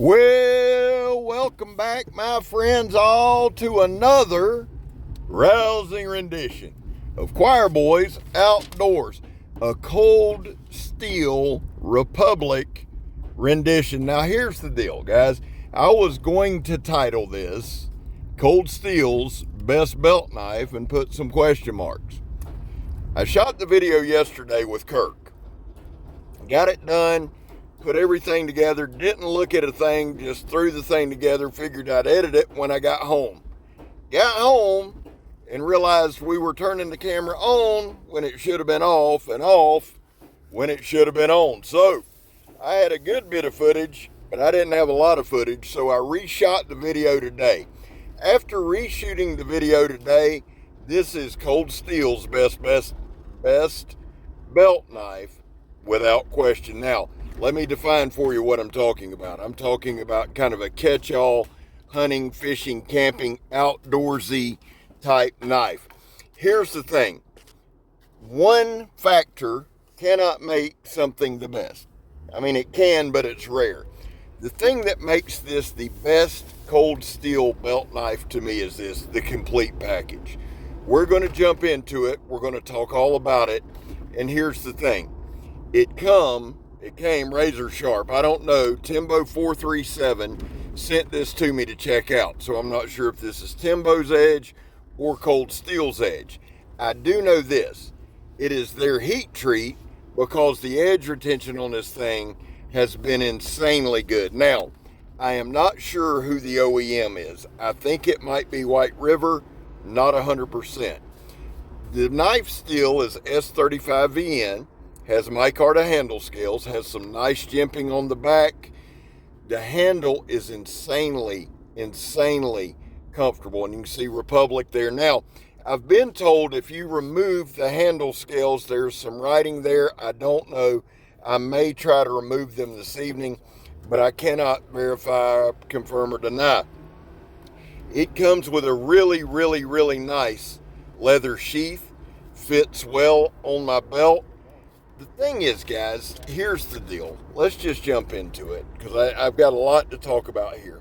Well, welcome back, my friends, all to another rousing rendition of Choir Boys Outdoors, a Cold Steel Republic rendition. Now, here's the deal, guys. I was going to title this Cold Steel's Best Belt Knife and put some question marks. I shot the video yesterday with Kirk. Got it done. Put everything together, didn't look at a thing, just threw the thing together, figured I'd edit it when I got home. Got home and realized we were turning the camera on when it should have been off, and off when it should have been on. So I had a good bit of footage, but I didn't have a lot of footage, so I reshot the video today. After reshooting the video today, this is Cold Steel's best belt knife without question. Now, let me define for you what I'm talking about. I'm talking about kind of a catch-all hunting, fishing, camping, outdoorsy type knife. Here's the thing. One factor cannot make something the best. I mean, it can, but it's rare. The thing that makes this the best Cold Steel belt knife to me is this, the complete package. We're going to jump into it. We're going to talk all about it. And here's the thing. It came razor sharp. I don't know. Timbo 437 sent this to me to check out. So I'm not sure if this is Timbo's edge or Cold Steel's edge. I do know this. It is their heat treat because the edge retention on this thing has been insanely good. Now, I am not sure who the OEM is. I think it might be White River, not 100%. The knife steel is S35VN. Has miCarta handle scales, has some nice jimping on the back. The handle is insanely comfortable, and you can see Republic there. Now, I've been told if you remove the handle scales, there's some writing there. I don't know. I may try to remove them this evening, but I cannot verify, confirm, or deny. It comes with a really nice leather sheath. Fits well on my belt. The thing is, guys, here's the deal. Let's just jump into it because I've got a lot to talk about here.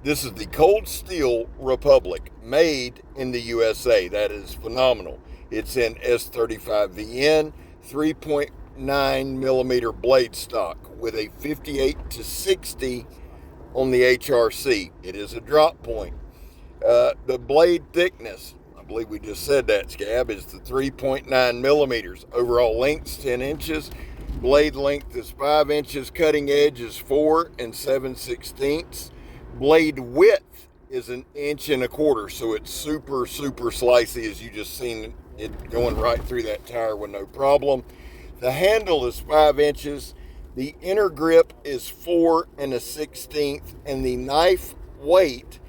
This is the Cold Steel Republic, made in the USA. That is phenomenal. It's in S35VN, 3.9 millimeter blade stock with a 58-60 on the HRC. It is a drop point. The blade thickness, I believe we just said that, Scab, is the 3.9 millimeters. Overall length's 10 inches. Blade length is 5 inches. Cutting edge is 4 7/16. Blade width is 1.25 inches. So it's super slicey, as you just seen it going right through that tire with no problem. The handle is 5 inches. The inner grip is 4 1/16. And the knife weight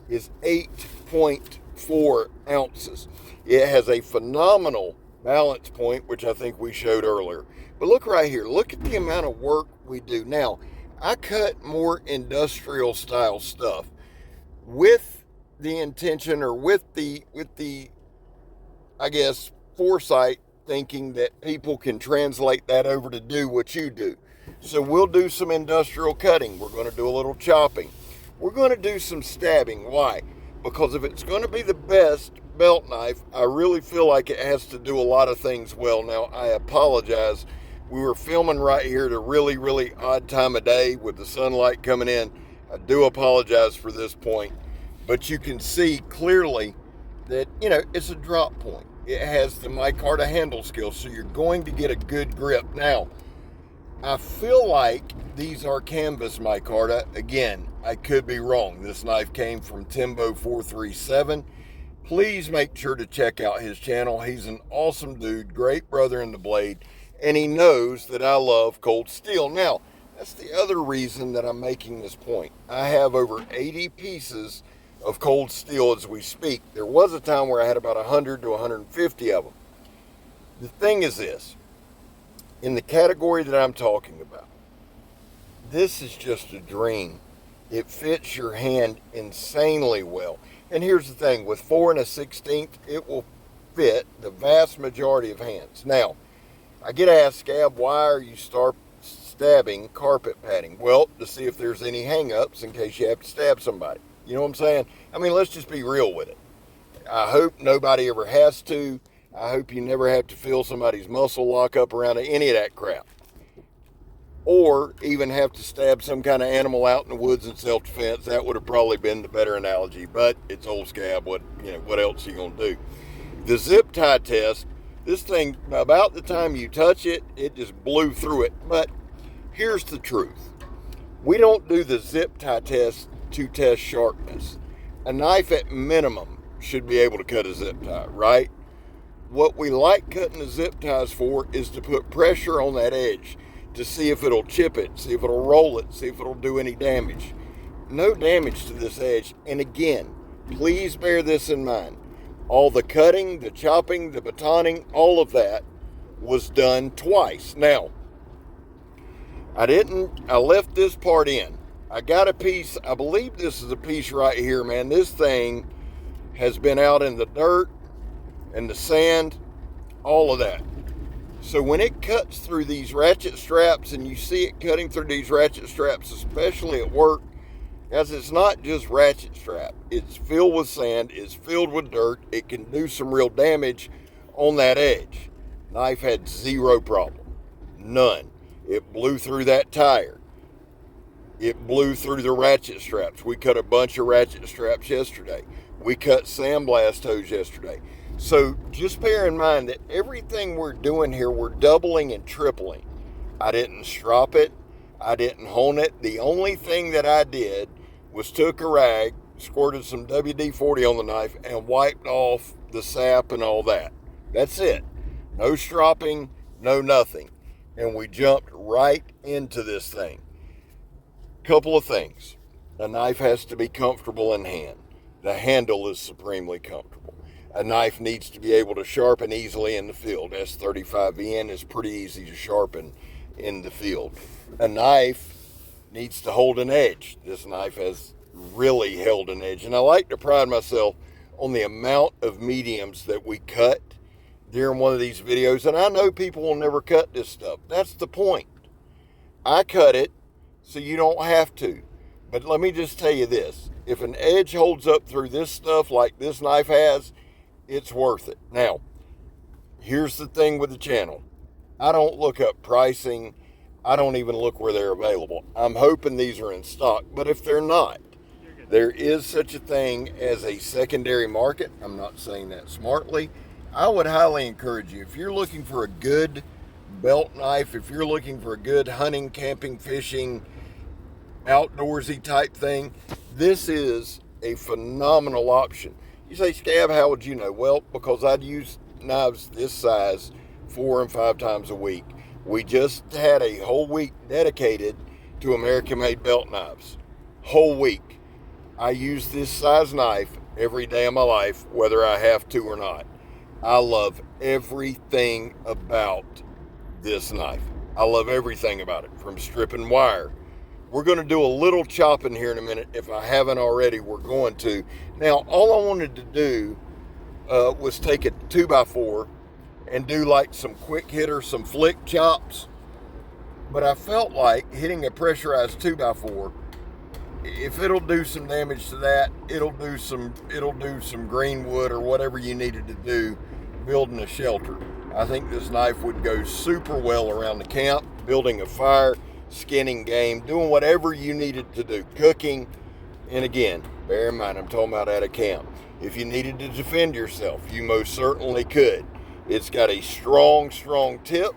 is 8.4 ounces. It has a phenomenal balance point, which I think we showed earlier. But look right here. Look at the amount of work we do. Now, I cut more industrial style stuff with the intention, or with the I guess, foresight, thinking that people can translate that over to do what you do. So we'll do some industrial cutting. We're going to do a little chopping. We're going to do some stabbing. Why? Because if it's going to be the best belt knife, I really feel like it has to do a lot of things well. Now, I apologize. We were filming right here at a really odd time of day with the sunlight coming in. I do apologize for this point. But you can see clearly that, it's a drop point. It has the miCarta handle skill, so you're going to get a good grip. Now, I feel like these are canvas miCarta. Again, I could be wrong. This knife came from Timbo 437. Please make sure to check out his channel. He's an awesome dude, great brother in the blade, and he knows that I love Cold Steel. Now, that's the other reason that I'm making this point. I have over 80 pieces of Cold Steel as we speak. There was a time where I had about 100 to 150 of them. The thing is this. In the category that I'm talking about, this is just a dream. It fits your hand insanely well. And here's the thing, with 4 1/16, it will fit the vast majority of hands. Now, I get asked, Scab, why are you stabbing carpet padding? Well, to see if there's any hang-ups in case you have to stab somebody. You know what I'm saying? I mean, let's just be real with it. I hope nobody ever has to. I hope you never have to feel somebody's muscle lock up around any of that crap. Or even have to stab some kind of animal out in the woods in self-defense. That would have probably been the better analogy, but it's old scab. What else are you going to do? The zip tie test, this thing, about the time you touch it, it just blew through it. But here's the truth. We don't do the zip tie test to test sharpness. A knife at minimum should be able to cut a zip tie, right? What we like cutting the zip ties for is to put pressure on that edge to see if it'll chip it, see if it'll roll it, see if it'll do any damage. No damage to this edge. And again, please bear this in mind. All the cutting, the chopping, the batoning, all of that was done twice. Now, I left this part in. I got a piece, I believe this is a piece right here, man. This thing has been out in the dirt and the sand, all of that. So when it cuts through these ratchet straps, and you see it cutting through these ratchet straps, especially at work, guys, it's not just ratchet strap. It's filled with sand, it's filled with dirt. It can do some real damage on that edge. Knife had zero problem, none. It blew through that tire. It blew through the ratchet straps. We cut a bunch of ratchet straps yesterday. We cut sandblast hose yesterday. So just bear in mind that everything we're doing here, we're doubling and tripling. I didn't strop it. I didn't hone it. The only thing that I did was took a rag, squirted some WD-40 on the knife, and wiped off the sap and all that. That's it. No stropping, no nothing. And we jumped right into this thing. Couple of things. A knife has to be comfortable in hand. The handle is supremely comfortable. A knife needs to be able to sharpen easily in the field. S35VN is pretty easy to sharpen in the field. A knife needs to hold an edge. This knife has really held an edge. And I like to pride myself on the amount of mediums that we cut during one of these videos. And I know people will never cut this stuff. That's the point. I cut it so you don't have to. But let me just tell you this. If an edge holds up through this stuff like this knife has, it's worth it. Now, here's the thing with the channel. I don't look up pricing. I don't even look where they're available. I'm hoping these are in stock, but if they're not, there is such a thing as a secondary market. I'm not saying that smartly. I would highly encourage you, if you're looking for a good belt knife, if you're looking for a good hunting, camping, fishing, outdoorsy type thing, this is a phenomenal option. You say, Scab, how would you know? Well, because I'd use knives this size 4 and 5 times a week. We just had a whole week dedicated to American-made belt knives. Whole week. I use this size knife every day of my life, whether I have to or not. I love everything about this knife. I love everything about it, from stripping wire. We're going to do a little chopping here in a minute. If I haven't already, we're going to. Now, all I wanted to do was take a 2x4 and do like some quick hitter, some flick chops. But I felt like hitting a pressurized 2x4, if it'll do some damage to that, it'll do some green wood or whatever you needed to do building a shelter. I think this knife would go super well around the camp, building a fire, skinning game, doing whatever you needed to do, cooking. And again, bear in mind, I'm talking about at a camp. If you needed to defend yourself, you most certainly could. It's got a strong tip.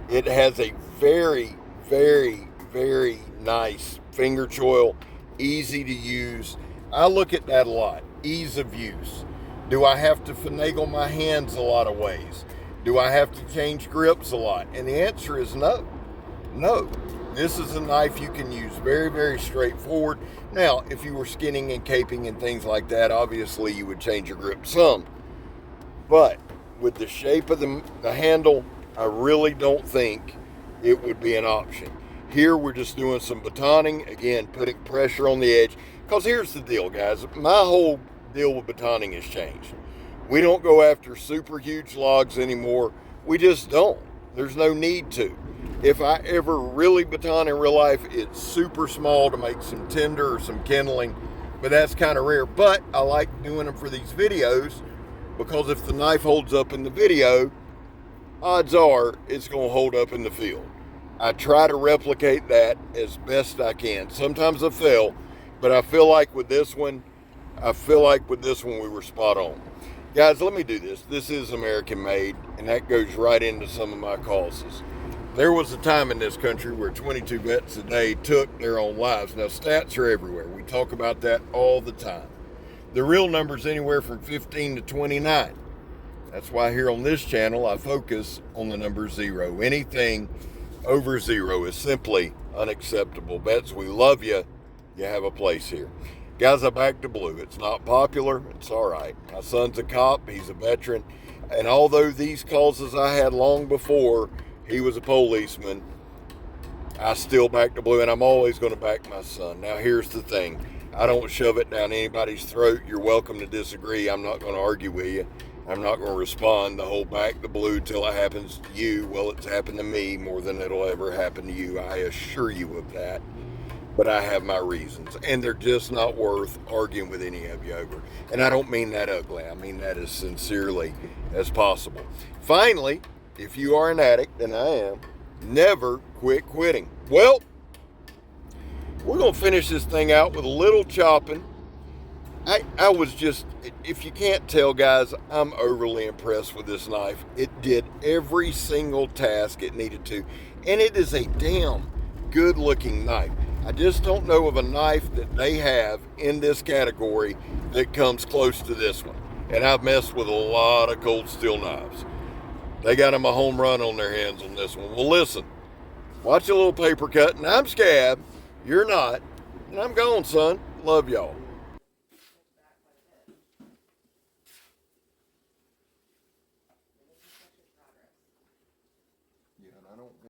It has a very, very, very nice finger choil, easy to use. I look at that a lot, ease of use. Do I have to finagle my hands a lot of ways? Do I have to change grips a lot? And the answer is no. No, this is a knife you can use very, very straightforward. Now, if you were skinning and caping and things like that, obviously you would change your grip some. But with the shape of the handle, I really don't think it would be an option. Here we're just doing some batoning, again, putting pressure on the edge. Because here's the deal, guys. My whole deal with batoning has changed. We don't go after super huge logs anymore. We just don't. There's no need to. If I ever really baton in real life, it's super small to make some tinder or some kindling, but that's kind of rare. But I like doing them for these videos because if the knife holds up in the video, odds are it's going to hold up in the field. I try to replicate that as best I can. Sometimes I fail, but I feel like with this one we were spot on. Guys, let me do this. This is American made, and that goes right into some of my causes. There was a time in this country where 22 vets a day took their own lives. Now, stats are everywhere. We talk about that all the time. The real number's anywhere from 15 to 29. That's why here on this channel, I focus on the number 0. Anything over 0 is simply unacceptable. Vets, we love you. You have a place here. Guys, I'm back to blue. It's not popular. It's all right. My son's a cop. He's a veteran. And although these causes I had long before he was a policeman, I still back to blue, and I'm always going to back my son. Now, here's the thing. I don't shove it down anybody's throat. You're welcome to disagree. I'm not going to argue with you. I'm not going to respond the whole back the blue till it happens to you. Well, it's happened to me more than it'll ever happen to you. I assure you of that. But I have my reasons, and they're just not worth arguing with any of you over. And I don't mean that ugly. I mean that as sincerely as possible. Finally, if you are an addict, and I am, never quit quitting. Well, we're going to finish this thing out with a little chopping. I was just, if you can't tell, guys, I'm overly impressed with this knife. It did every single task it needed to, and it is a damn good-looking knife. I just don't know of a knife that they have in this category that comes close to this one. And I've messed with a lot of cold steel knives. They got them a home run on their hands on this one. Well, listen, watch a little paper cut, and I'm Scab. You're not. And I'm gone, son. Love y'all.